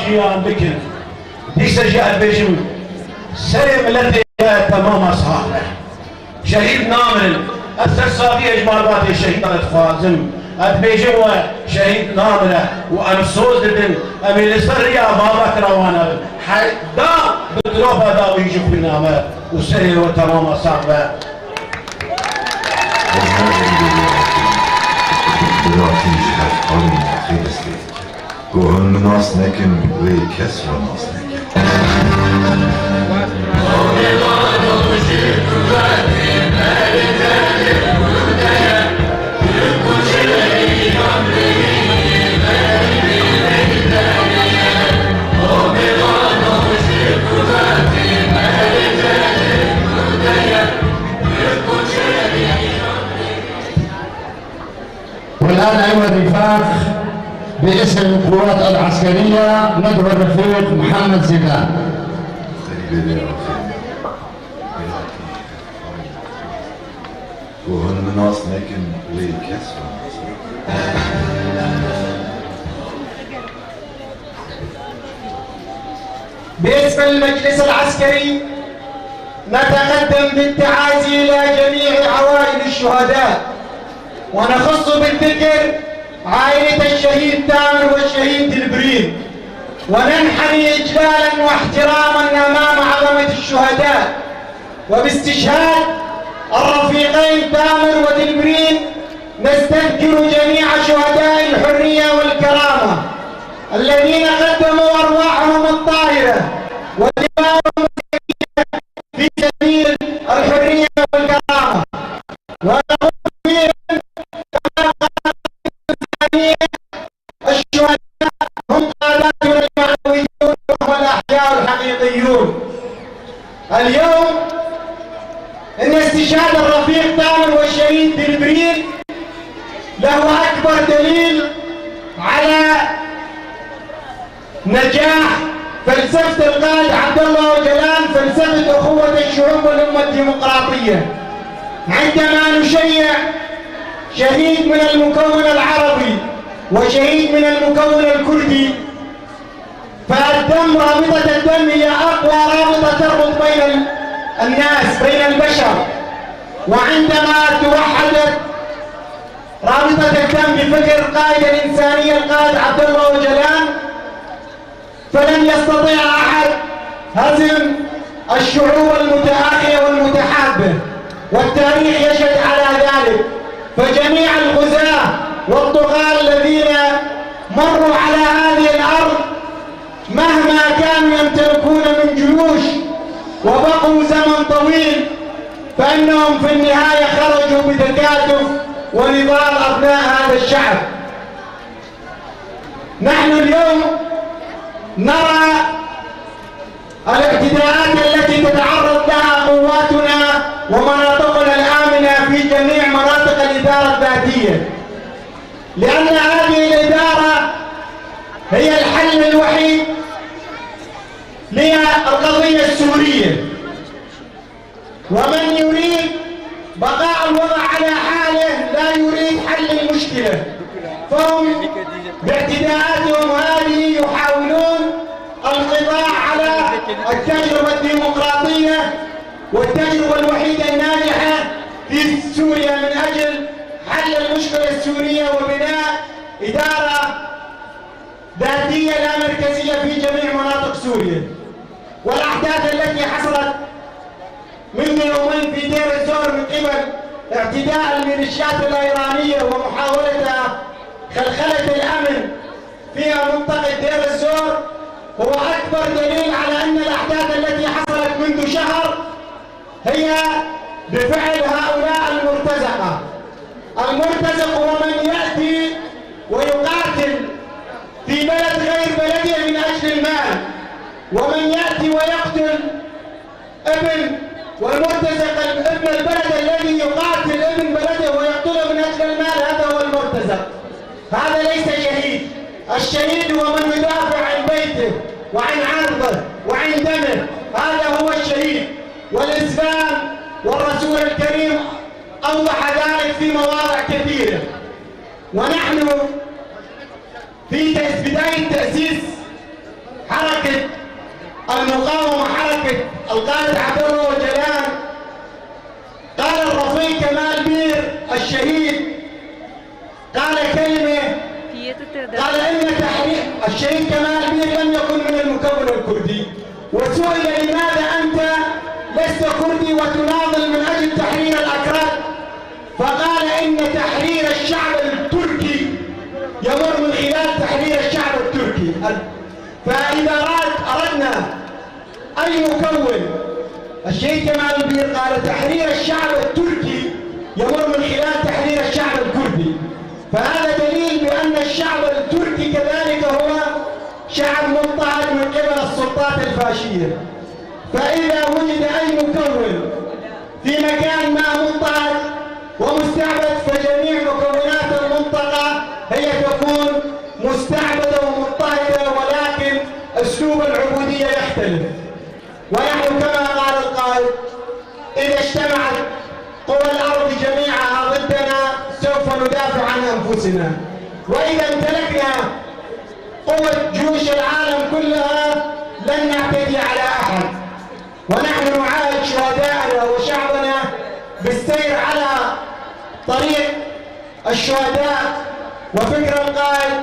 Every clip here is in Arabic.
جيان بكن دي سجاد بيجم سلم التي تمام أصحابه شهيد نامر الثرصافي إجمال باتي شهيد فازم أتبيجم شهيد نامرة وأنصوز دبن أمي لسرية بابا كروانا حدا بدروبة دا ويجي في نامر وسري وتمام أصحابه Gåhön nasnekin ve kesra nasnekin. والآن أيها الرفاق باسم القوات العسكرية ندعو الرفيق محمد زيدان. باسم المجلس العسكري نتقدم بالتعازي إلى جميع عوائل الشهداء، ونخص بالذكر عائلة الشهيد تامر والشهيد دلبرين، وننحني إجلالا واحتراما أمام عظمة الشهداء وباستشهاد الرفيقين تامر ودلبرين نستذكر جميع شهداء الحرية والكرامة الذين قدموا أرواحهم الطاهرة ودماءهم في سبيل الحرية والكرامة. ونقول الشهداء هم قاداتنا المعنويون وهم الأحياء الحقيقيون. اليوم إن استشهاد الرفيق تامر والشهيد دلبرين له أكبر دليل على نجاح فلسفة القائد عبد الله أوجلان، فلسفة أخوة الشعوب والأمة الديمقراطية. عندما نشيع شهيد من المكون العربي وشهيد من المكون الكردي، فالدم رابطة الدم هي أقوى رابطة تربط بين الناس بين البشر، وعندما توحدت رابطة الدم بفكر قائد الإنسانية القائد عبد الله أوجلان فلن يستطيع أحد هزم الشعوب المتآخية والمتحابة، والتاريخ يشهد على ذلك. فجميع الغزاة والطغاة الذين مروا على هذه الأرض مهما كانوا يمتلكون من جيوش وبقوا زمن طويل فإنهم في النهاية خرجوا بتكاتف ونضال أبناء هذا الشعب. نحن اليوم نرى الاعتداءات التي تتعرض لها قواتنا ومناطقنا الآمنة في جميع مناطق الإدارة الذاتية، لأن هذه الإدارة هي الحل الوحيد للقضية السورية، ومن يريد بقاء الوضع على حاله لا يريد حل المشكلة، فهم باعتداءاتهم هذه يحاولون القضاء على التجربة الديمقراطية والتجربة الوحيدة الناجحة في سوريا من أجل حل المشكلة السورية وبناء إدارة ذاتية لا مركزية في جميع مناطق سوريا. والأحداث التي حصلت منذ يومين في دير الزور من قبل اعتداء الميليشيات الإيرانية ومحاولة خلخلة الأمن في منطقة دير الزور هو أكبر دليل على أن الأحداث التي حصلت منذ شهر هي بفعل هؤلاء المرتزقة. المرتزق هو من يأتي ويقاتل في بلد غير بلده من أجل المال، ومن يأتي ويقتل والمرتزق ابن البلد الذي يقاتل ابن بلده ويقتله من أجل المال، هذا هو المرتزق. هذا ليس شهيد. الشهيد هو من يدافع عن بيته وعن عرضه وعن دمه، هذا هو الشهيد. والإسلام والرسول الكريم أوضح ذلك في مواضع كثيرة. ونحن في بداية تأسيس حركة المقاومة، حركة القائد عبد الله وجلان، قال الرفيق كمال بير الشهيد قال كلمة، قال إن تحرير الشهيد كمال بير لم يكن من المكون الكردي، وسئل لماذا أنت لست كردي وتناضل من أجل تحرير الأكراد؟ فقال إن تحرير الشعب التركي يمر من خلال تحرير الشعب التركي. فإذا أردنا أي مكون، الشهيد كمال البير قال تحرير الشعب التركي يمر من خلال تحرير الشعب الكردي، فهذا دليل بأن الشعب التركي كذلك هو شعب مضطهد من قبل السلطات الفاشية. فإذا وجد أي مكون في مكان ما مضطهد ومستعبد، فجميع مكونات المنطقة هي تكون مستعبدة ومضطهدة، ولكن أسلوب العبودية يختلف. ونحن كما قال القائد إذا اجتمعت قوى الأرض جميعها ضدنا سوف ندافع عن أنفسنا، وإذا امتلكنا قوة جيوش العالم كلها لن نعتدي على أحد. ونحن نعاهد شهداءنا وشعبنا بالسير على طريق الشهداء وفكر القائد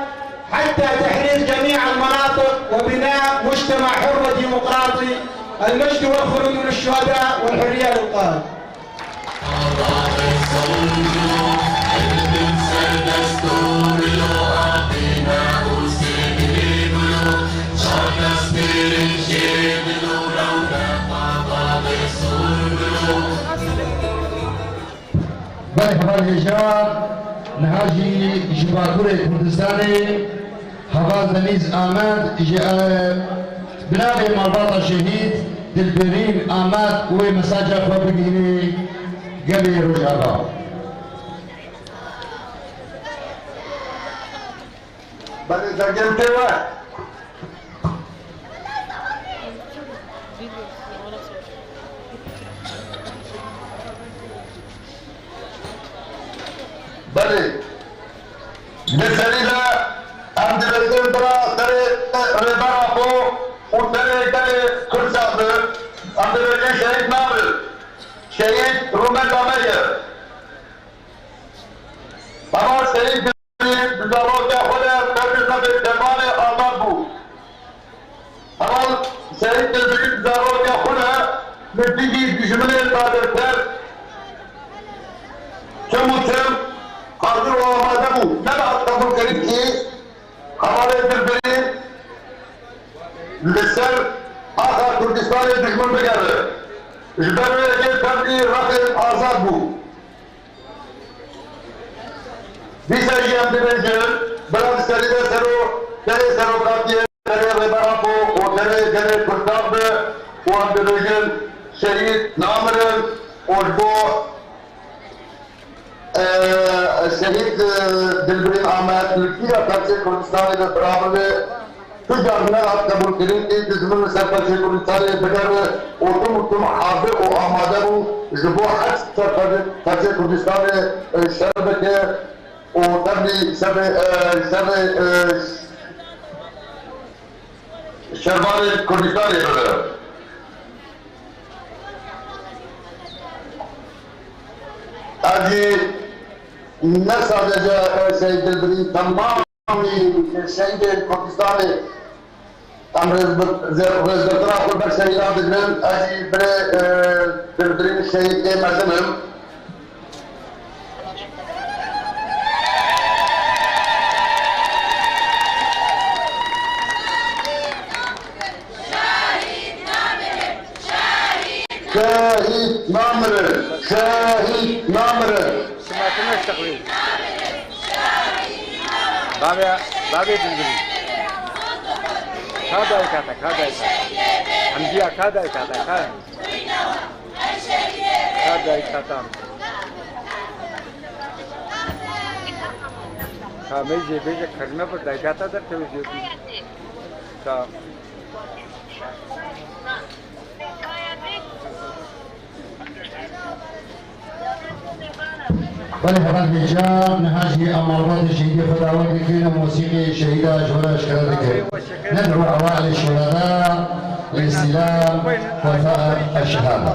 حتى تحرير جميع المناطق وبناء مجتمع حر وديمقراطي. المجد والخلود للشهداء والحرية للقائد. برای حوال هجار نهاجی جباکور کردستانی حواز دنیز آمد بنابه مرباط شهید دلبرین آمد و مساجر خود بگیری گلی رجالا. بله زنگل تیوه بله نسلیلا اندرزن برا تره ربارا کو و تره تره کرساد اندرزن شهید نامل شهید رومن دامیر اما شهید بزارو که خود تبریز نبی درمان آزاد بود. اما شهید بزارو که خود نتیجی دشمن دادرتر چموچم حاضر و آماده بود. نباید قبول کرد که हमारे दिलबरी लसर आखा कुर्दिस्तान दुश्मन बगैर इधर के तबली रखे आजाद बू दिशा ये अंदर बलंद सरीदे सरो कातिये करे रेबारा को वो करे कुर्दाब वो अंदर शहीद नामरन और वो शहीद दिलबरी अहमद तुर्की से कुर्दिस्तान के बराबर तुझे आप कबूल करें कि दुश्मन सरकार से कुर्दिस्तान बगैर तुम हाजिर और आमादा हो जब हज सरकार से कुर्दिस्तान शर्ब के और तभी सब शर्माने कुर्दिस्तान है आज न sadece Şehit Dilberi tamamı Şehit Kurdistan Rezervatına kurban şehitlerinin acı bir Dilberi'nin şehitliği mezunum. Şehit namırı, şehit namırı. سمعتنا التقرير بابي دلبري هذا يكاتك حمدية هذا يكاتك هذا يكاتم मैं ये भेजे खरना पर जाता था तो ولفقط الجار نهاجي أمارات الشهيدة خداوات كينا موسيقي الشهيدة أجوالا أشكالاتك ندعو عوائل الشهداء للاستلام وثائق الشهادة.